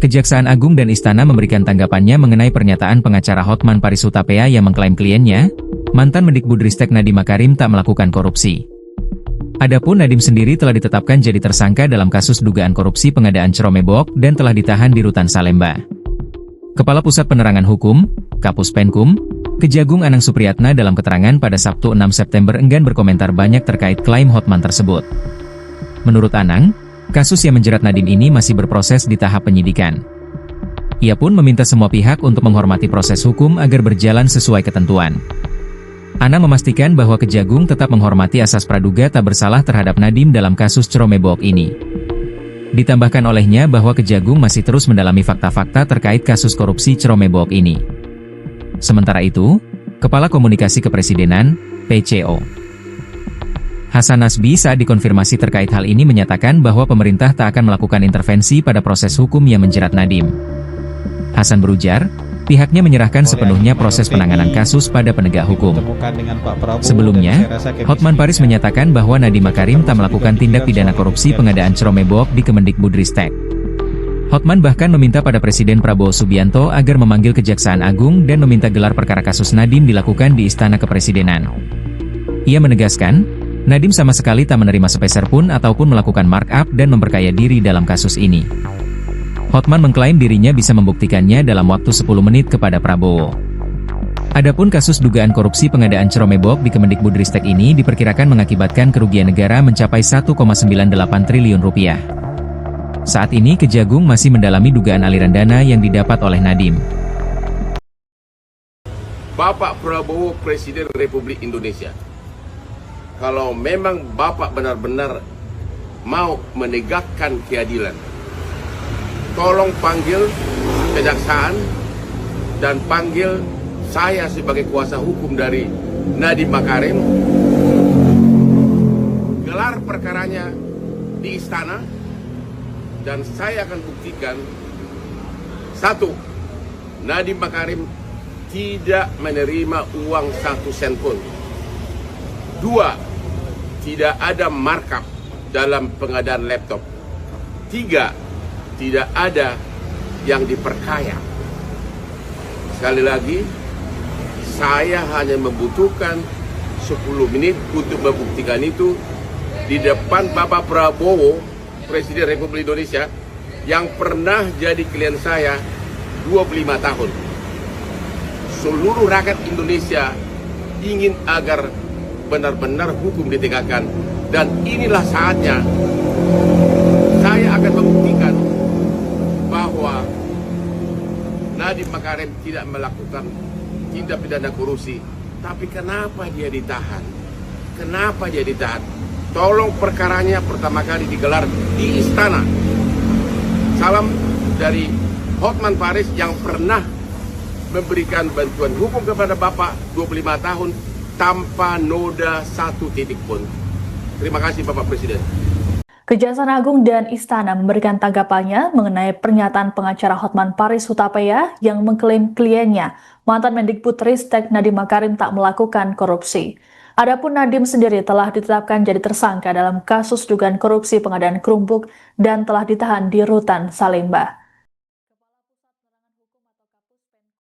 Kejaksaan Agung dan Istana memberikan tanggapannya mengenai pernyataan pengacara Hotman Paris Hutapea yang mengklaim kliennya, mantan Mendikbudristek Nadiem Makarim tak melakukan korupsi. Adapun Nadiem sendiri telah ditetapkan jadi tersangka dalam kasus dugaan korupsi pengadaan Ceromebok dan telah ditahan di Rutan Salemba. Kepala Pusat Penerangan Hukum, Kapus Penkum, Kejagung Anang Supriyatna dalam keterangan pada Sabtu 6 September enggan berkomentar banyak terkait klaim Hotman tersebut. Menurut Anang, kasus yang menjerat Nadiem ini masih berproses di tahap penyidikan. Ia pun meminta semua pihak untuk menghormati proses hukum agar berjalan sesuai ketentuan. Anang memastikan bahwa Kejagung tetap menghormati asas praduga tak bersalah terhadap Nadiem dalam kasus Ceromebok ini. Ditambahkan olehnya bahwa Kejagung masih terus mendalami fakta-fakta terkait kasus korupsi Ceromebok ini. Sementara itu, Kepala Komunikasi Kepresidenan, PCO, Hasan Nasbi saat dikonfirmasi terkait hal ini menyatakan bahwa pemerintah tak akan melakukan intervensi pada proses hukum yang menjerat Nadiem. Hasan berujar, pihaknya menyerahkan sepenuhnya proses penanganan kasus pada penegak hukum. Sebelumnya, Hotman Paris menyatakan bahwa Nadiem Makarim tak melakukan tindak pidana korupsi pengadaan Ceromebok di Kemendikbudristek. Hotman bahkan meminta pada Presiden Prabowo Subianto agar memanggil Kejaksaan Agung dan meminta gelar perkara kasus Nadiem dilakukan di Istana Kepresidenan. Ia menegaskan, Nadiem sama sekali tak menerima sepeser pun ataupun melakukan markup dan memperkaya diri dalam kasus ini. Hotman mengklaim dirinya bisa membuktikannya dalam waktu 10 menit kepada Prabowo. Adapun kasus dugaan korupsi pengadaan Ceromebok di Kemendikbudristek ini diperkirakan mengakibatkan kerugian negara mencapai 1,98 triliun rupiah. Saat ini Kejagung masih mendalami dugaan aliran dana yang didapat oleh Nadiem. Bapak Prabowo Presiden Republik Indonesia, kalau memang Bapak benar-benar mau menegakkan keadilan, tolong panggil kejaksaan dan panggil saya sebagai kuasa hukum dari Nadiem Makarim, gelar perkaranya di istana, dan saya akan buktikan, satu, Nadiem Makarim tidak menerima uang 1 sen pun. Dua, tidak ada markup dalam pengadaan laptop. Tiga, tidak ada yang diperkaya. Sekali lagi, saya hanya membutuhkan 10 menit untuk membuktikan itu di depan Bapak Prabowo, Presiden Republik Indonesia, yang pernah jadi klien saya 25 tahun. Seluruh rakyat Indonesia ingin agar benar-benar hukum ditegakkan, dan inilah saatnya saya akan membuktikan bahwa Nadiem Makarim tidak melakukan tindak pidana korupsi. Tapi kenapa dia ditahan? Kenapa dia ditahan? Tolong perkaranya pertama kali digelar di istana. Salam dari Hotman Paris yang pernah memberikan bantuan hukum kepada Bapak 25 tahun tanpa noda 1 titik pun. Terima kasih Bapak Presiden. Kejaksaan Agung dan Istana memberikan tanggapannya mengenai pernyataan pengacara Hotman Paris Hutapea yang mengklaim kliennya, mantan Mendikbudristek Nadiem Makarim, tak melakukan korupsi. Adapun Nadiem sendiri telah ditetapkan jadi tersangka dalam kasus dugaan korupsi pengadaan Chromebook dan telah ditahan di Rutan Salemba.